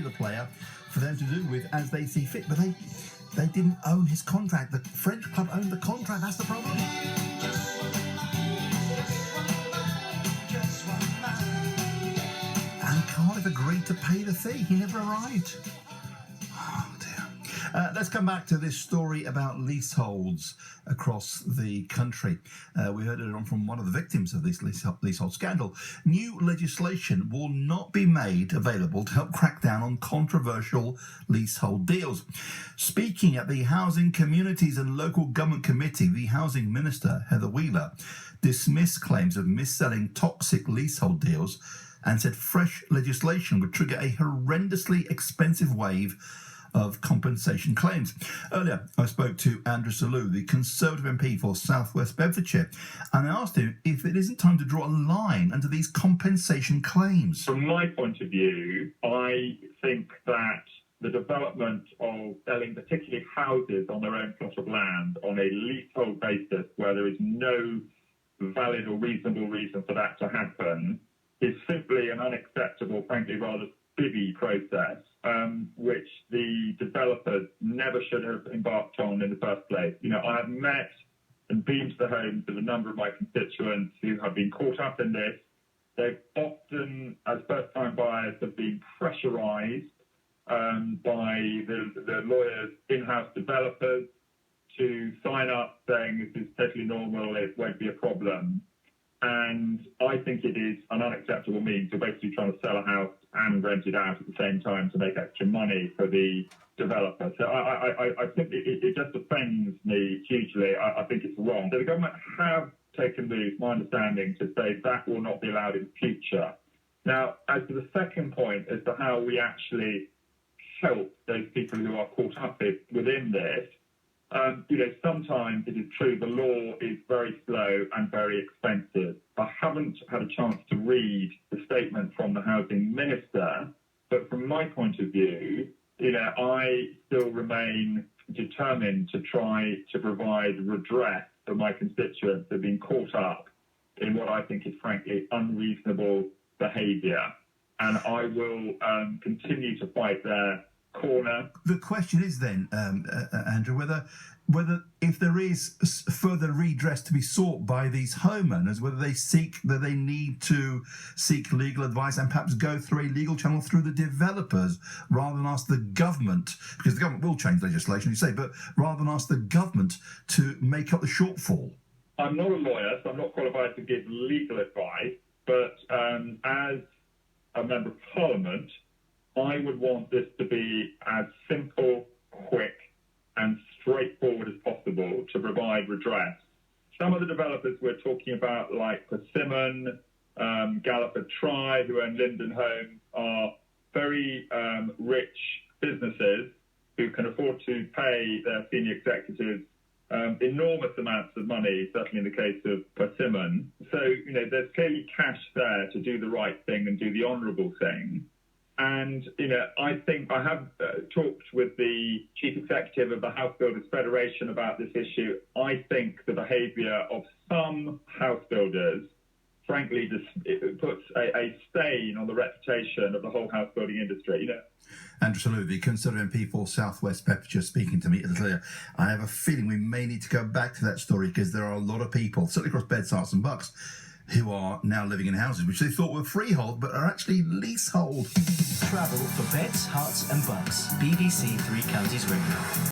the player for them to do with as they see fit, but they didn't own his contract. The French club owned the contract. That's the problem. And Cardiff agreed to pay the fee. He never arrived. Oh dear. Let's come back to this story about leaseholds across the country. We heard it on from one of the victims of this leasehold scandal. New legislation will not be made available to help crack down on controversial leasehold deals. Speaking at the Housing, Communities and Local Government Committee, the Housing Minister, Heather Wheeler, dismissed claims of mis-selling toxic leasehold deals and said fresh legislation would trigger a horrendously expensive wave of compensation claims. Earlier, I spoke to Andrew Selous, the Conservative MP for South West Bedfordshire, and I asked him if it isn't time to draw a line under these compensation claims. From my point of view, I think that the development of selling particularly houses on their own plot of land on a leasehold basis where there is no valid or reasonable reason for that to happen is simply an unacceptable, frankly rather spivvy process, which the developers never should have embarked on in the first place. You know, I have met and been to the homes of a number of my constituents who have been caught up in this. They've often, as first-time buyers, have been pressurised by the lawyers' in-house developers to sign up saying this is totally normal, it won't be a problem. And I think it is an unacceptable means of basically trying to sell a house and rent it out at the same time to make extra money for the developer. So I think it just offends me hugely. I think it's wrong. So the government have taken moves, my understanding, to say that will not be allowed in future. Now, as to the second point as to how we actually help those people who are caught up within this, sometimes it is true the law is very slow and very expensive. I haven't had a chance to read the statement from the Housing Minister, but from my point of view, I still remain determined to try to provide redress for my constituents who have been caught up in what I think is frankly unreasonable behaviour. And I will continue to fight their corner. The question is then, Andrew, whether if there is further redress to be sought by these homeowners, whether they need to seek legal advice and perhaps go through a legal channel through the developers rather than ask the government, because the government will change legislation, you say, but rather than ask the government to make up the shortfall. I'm not a lawyer, so I'm not qualified to give legal advice, but as a Member of Parliament, I would want this to be as simple, quick and straightforward as possible to provide redress. Some of the developers we're talking about, like Persimmon, Galliford Try, who own Linden Homes, are very rich businesses who can afford to pay their senior executives enormous amounts of money, certainly in the case of Persimmon. So, there's clearly cash there to do the right thing and do the honourable thing. And, I think I have talked with the Chief Executive of the House Builders Federation about this issue. I think the behaviour of some house builders, frankly, it puts a stain on the reputation of the whole house building industry. Andrew Selous, the Conservative MP for South West Bedfordshire, speaking to me a little earlier. I have a feeling we may need to go back to that story because there are a lot of people, certainly across Beds, Herts and Bucks, who are now living in houses which they thought were freehold but are actually leasehold. Travel for Beds, Herts and Bucks. BBC Three Counties Radio.